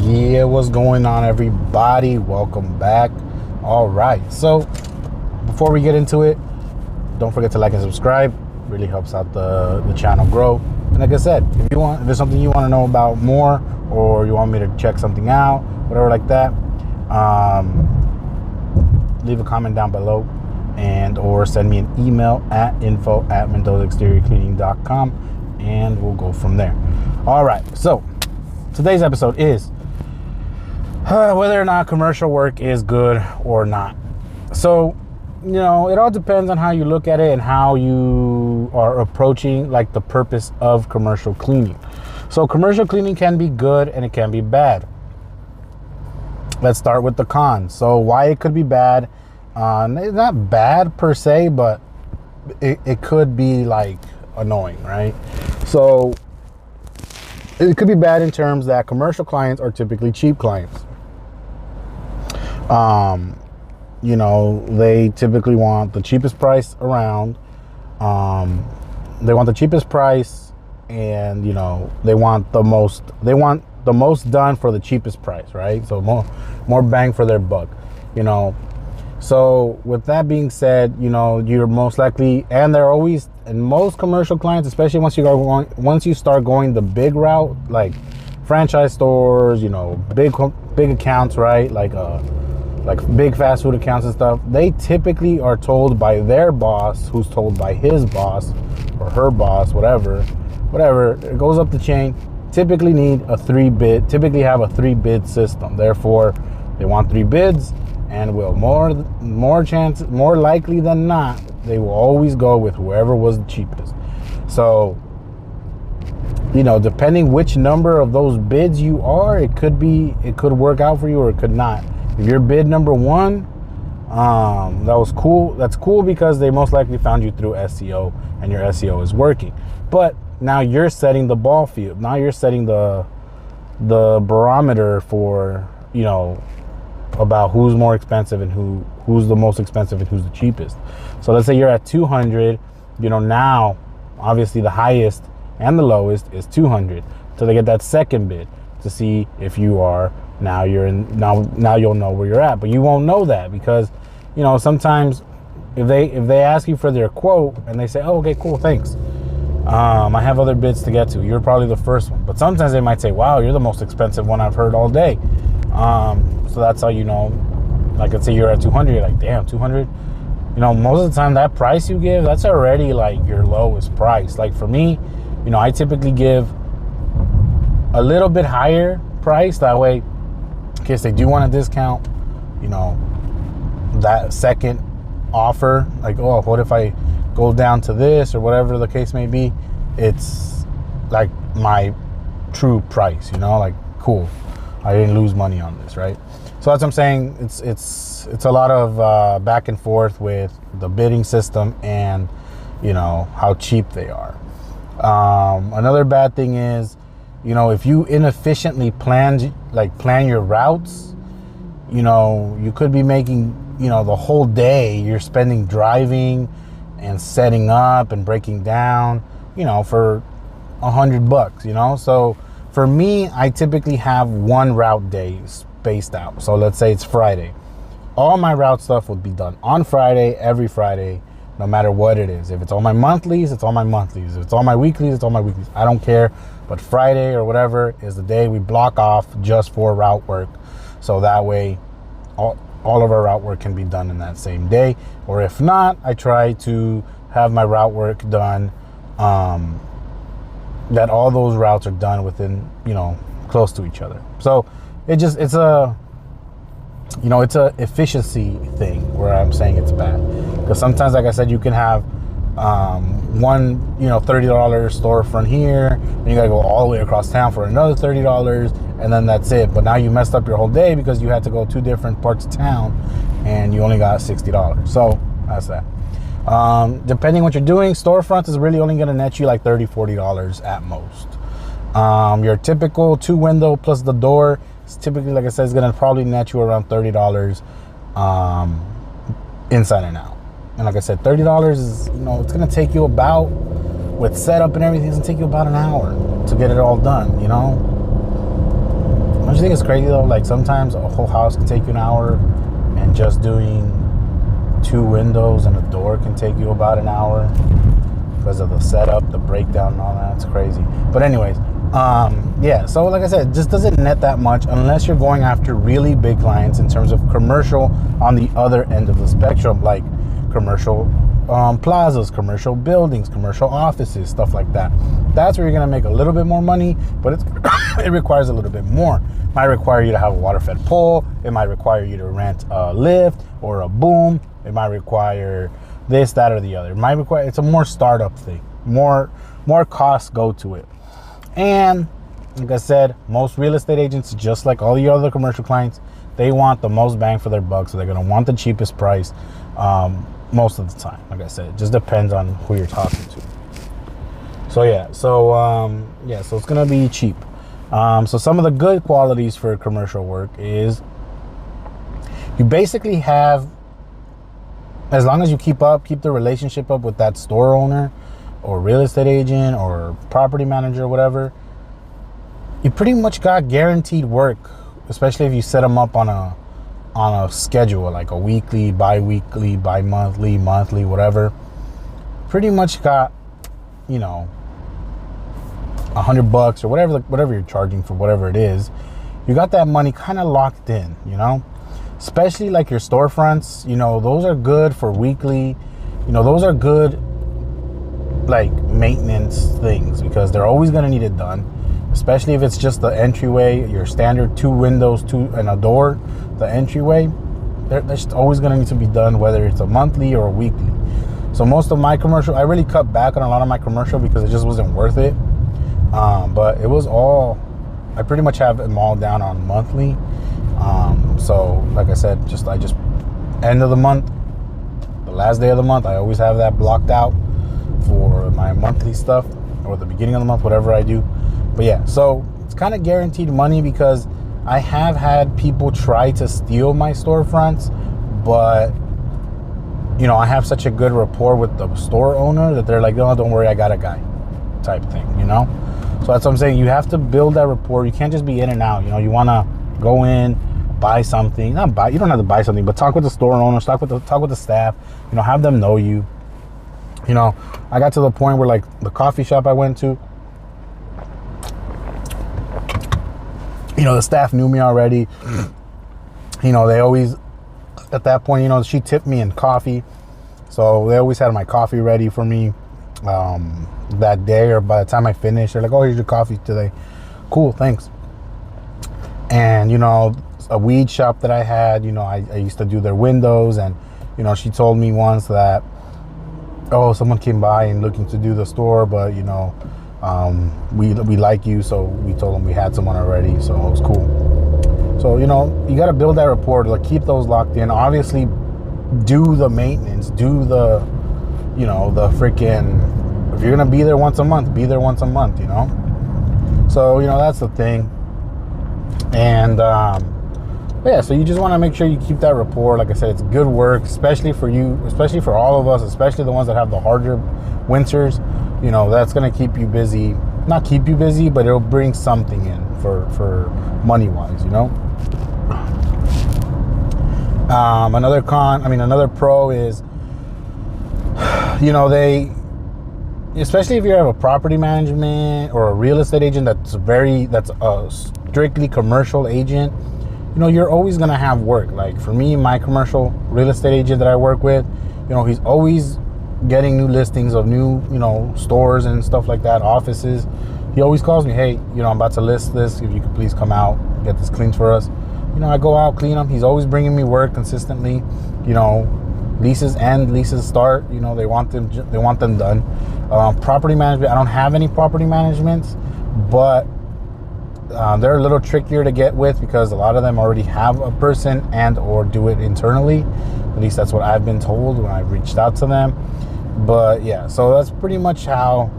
Yeah, what's going on, everybody? Welcome back. All right, so before we get into it, don't forget to like and subscribe. Really helps out the channel grow. And like I said, if there's something you want to know about more, or you want me to check something out, whatever like that, leave a comment down below, and or send me an email at info@mendozaexteriorcleaning.com, and we'll go from there. All right, so today's episode is whether or not commercial work is good or not. So, it all depends on how you look at it and how you are approaching like the purpose of commercial cleaning. So commercial cleaning can be good and it can be bad. Let's start with the cons. So why it could be bad. It's not bad per se, but it could be like annoying, right? So it could be bad in terms that commercial clients are typically cheap clients. They typically want the cheapest price around. They want the cheapest price, and they want the most done for the cheapest price, right? So more bang for their buck, So with that being said, you're most likely, and most commercial clients, especially once you start going the big route, like franchise stores, big accounts, right? Like big fast food accounts and stuff, they typically are told by their boss, who's told by his boss or her boss, whatever, it goes up the chain, typically have a 3-bid system. Therefore, they want 3 bids, and more likely than not, they will always go with whoever was the cheapest. So, depending which number of those bids you are, it could work out for you or it could not. If you're bid number 1, that's cool because they most likely found you through SEO and your SEO is working. But now you're setting the ball field. Now you're setting the barometer for, about who's more expensive and who's the most expensive and who's the cheapest. So let's say you're at 200, now obviously the highest and the lowest is 200. So they get that second bid to see if you are, now you'll know where you're at. But you won't know that because, sometimes if they ask you for their quote and they say, oh, okay, cool, thanks. I have other bids to get to. You're probably the first one. But sometimes they might say, wow, you're the most expensive one I've heard all day. So that's how like let's say you're at 200, you're like, damn, 200. Most of the time that price you give, that's already like your lowest price. Like for me, I typically give a little bit higher price. That way, in case they do want a discount, that second offer, like, oh, what if I go down to this or whatever the case may be, it's like my true price, like, cool, I didn't lose money on this, right? So that's what I'm saying. It's a lot of back and forth with the bidding system and how cheap they are. Another bad thing is, if you inefficiently plan your routes, you could be making, the whole day you're spending driving and setting up and breaking down, for $100, So for me, I typically have one route day spaced out. So let's say it's Friday. All my route stuff would be done on Friday, every Friday, no matter what it is. If it's all my monthlies, it's all my monthlies. If it's all my weeklies, it's all my weeklies. I don't care. But Friday or whatever is the day we block off just for route work. So that way, all of our route work can be done in that same day. Or if not, I try to have my route work done, that all those routes are done within, close to each other. So it's a efficiency thing where I'm saying it's bad. Because sometimes, like I said, you can have one, $30 storefront here, and you gotta go all the way across town for another $30, and then that's it. But now you messed up your whole day because you had to go 2 different parts of town, and you only got $60. So that's that. Depending what you're doing, storefront is really only gonna net you like $30, $40 at most. Your typical 2-window plus the door is typically, like I said, is gonna probably net you around $30 inside and out. And like I said, $30 is, it's gonna take you about, with setup and everything, it's gonna take you about an hour to get it all done, you think it's crazy though? Like sometimes a whole house can take you an hour, and just doing 2 windows and a door can take you about an hour because of the setup, the breakdown, and all that. It's crazy. But anyways, yeah. So like I said, it just doesn't net that much unless you're going after really big clients in terms of commercial on the other end of the spectrum, like commercial plazas, commercial buildings, commercial offices, stuff like that. That's where you're gonna make a little bit more money, but it requires a little bit more. It might require you to have a water-fed pole. It might require you to rent a lift or a boom. It might require this, that, or the other. It might require, it's a more startup thing. More costs go to it. And like I said, most real estate agents, just like all the other commercial clients, they want the most bang for their buck, so they're gonna want the cheapest price. Most of the time, like I said, it just depends on who you're talking to. So yeah, so it's gonna be cheap. So some of the good qualities for commercial work is you basically have, as long as you keep the relationship up with that store owner or real estate agent or property manager or whatever, you pretty much got guaranteed work, especially if you set them up on a schedule, like a weekly, bi-weekly, bi-monthly, monthly, whatever. Pretty much got, you know, $100 or whatever you're charging for whatever it is. You got that money kind of locked in, you know, especially like your storefronts, you know, those are good for weekly, you know, those are good like maintenance things because they're always going to need it done, especially if it's just the entryway, your standard 2 windows, 2 and a door, the entryway, that's always going to need to be done, whether it's a monthly or a weekly. So most of my commercial, I really cut back on a lot of my commercial because it just wasn't worth it. But it was all, I pretty much have them all down on monthly. So like I said, I just end of the month, the last day of the month, I always have that blocked out for my monthly stuff, or the beginning of the month, whatever I do. But yeah, so it's kind of guaranteed money because I have had people try to steal my storefronts, but you know, I have such a good rapport with the store owner that they're like, no, don't worry, I got a guy type thing, you know? So that's what I'm saying. You have to build that rapport. You can't just be in and out. You know, you want to go in, buy something, you don't have to buy something, but talk with the store owner, talk with the staff, you know, have them know you. You know, I got to the point where like the coffee shop I went to, you know, the staff knew me already. You know, they always, at that point, you know, she tipped me in coffee. So they always had my coffee ready for me that day, or by the time I finished, they're like, oh, here's your coffee today. Cool, thanks. And, you know, a weed shop that I had, you know, I used to do their windows, and, you know, she told me once that, oh, someone came by and looking to do the store, but, you know, we like you, so we told them we had someone already, so it was cool. So, you know, you got to build that rapport, like keep those locked in. Obviously, do the maintenance, do the, you know, the freaking, if you're gonna be there once a month, be there once a month, you know. So, you know, that's the thing. And yeah, so you just want to make sure you keep that rapport. Like I said, it's good work, especially for you, especially for all of us, especially the ones that have the harder winters. You know, that's gonna keep you busy. Not keep you busy, but it'll bring something in for money wise, you know. Another pro is, you know, especially if you have a property management or a real estate agent that's a strictly commercial agent, you know, you're always going to have work. Like for me, my commercial real estate agent that I work with, you know, he's always getting new listings of new, you know, stores and stuff like that, offices. He always calls me, hey, you know, I'm about to list this. If you could please come out, get this cleaned for us. You know, I go out, clean them. He's always bringing me work consistently. You know, leases end, leases start. You know, they want them done. Property management, I don't have any property managements, but they're a little trickier to get with because a lot of them already have a person and or do it internally. At least that's what I've been told when I've reached out to them. But yeah, so that's pretty much how,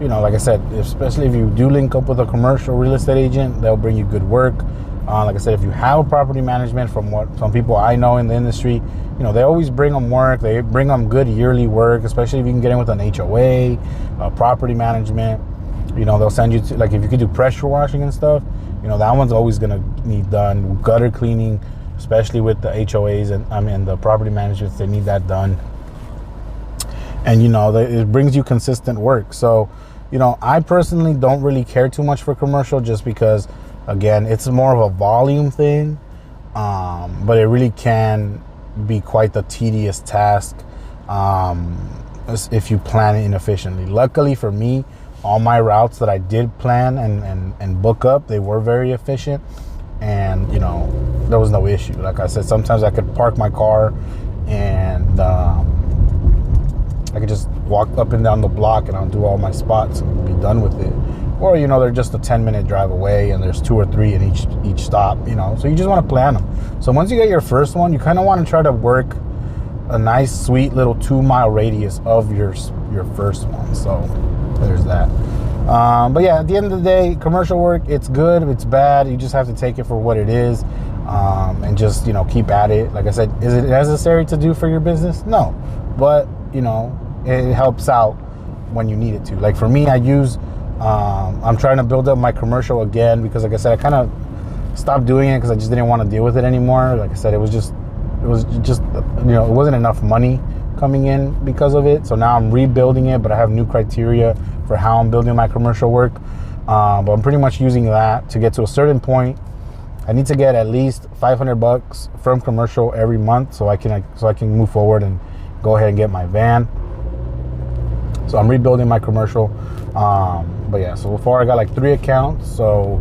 you know, like I said, especially if you do link up with a commercial real estate agent, they'll bring you good work. Like I said, if you have a property management, from what some people I know in the industry, you know, they always bring them work. They bring them good yearly work, especially if you can get in with an HOA, property management. You know, they'll send you to, like, if you could do pressure washing and stuff, You know, that one's always gonna need done. Gutter cleaning, especially with the HOAs and the property managers, they need that done. And you know, it brings you consistent work. So, you know, I personally don't really care too much for commercial, just because, again, it's more of a volume thing, but it really can be quite the tedious task if you plan it inefficiently. Luckily for me, all my routes that I did plan and book up, they were very efficient, and you know, there was no issue. Like I said, sometimes I could park my car and I could just walk up and down the block and I'll do all my spots and be done with it. Or, you know, they're just a 10-minute drive away and there's 2 or 3 in each stop, you know. So you just want to plan them. So once you get your first one, you kind of want to try to work a nice, sweet little 2-mile radius of your first one. So there's that. But yeah, at the end of the day, commercial work, it's good, it's bad. You just have to take it for what it is, and just, you know, keep at it. Like I said, is it necessary to do for your business? No. But, you know, it helps out when you need it to. Like for me, I'm trying to build up my commercial again, because like I said, I kind of stopped doing it because I just didn't want to deal with it anymore. Like I said, it was just, you know, it wasn't enough money coming in because of it. So now I'm rebuilding it, but I have new criteria for how I'm building my commercial work. But I'm pretty much using that to get to a certain point. I need to get at least $500 from commercial every month so I can move forward and go ahead and get my van. So I'm rebuilding my commercial. But yeah, so far I got like 3 accounts. So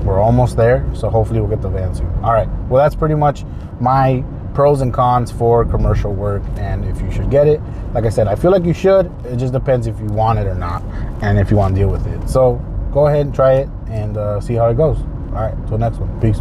we're almost there. So hopefully we'll get the van soon. All right. Well, that's pretty much my pros and cons for commercial work and if you should get it. Like I said, I feel like you should. It just depends if you want it or not and if you want to deal with it. So go ahead and try it and see how it goes. All right. Till next one. Peace.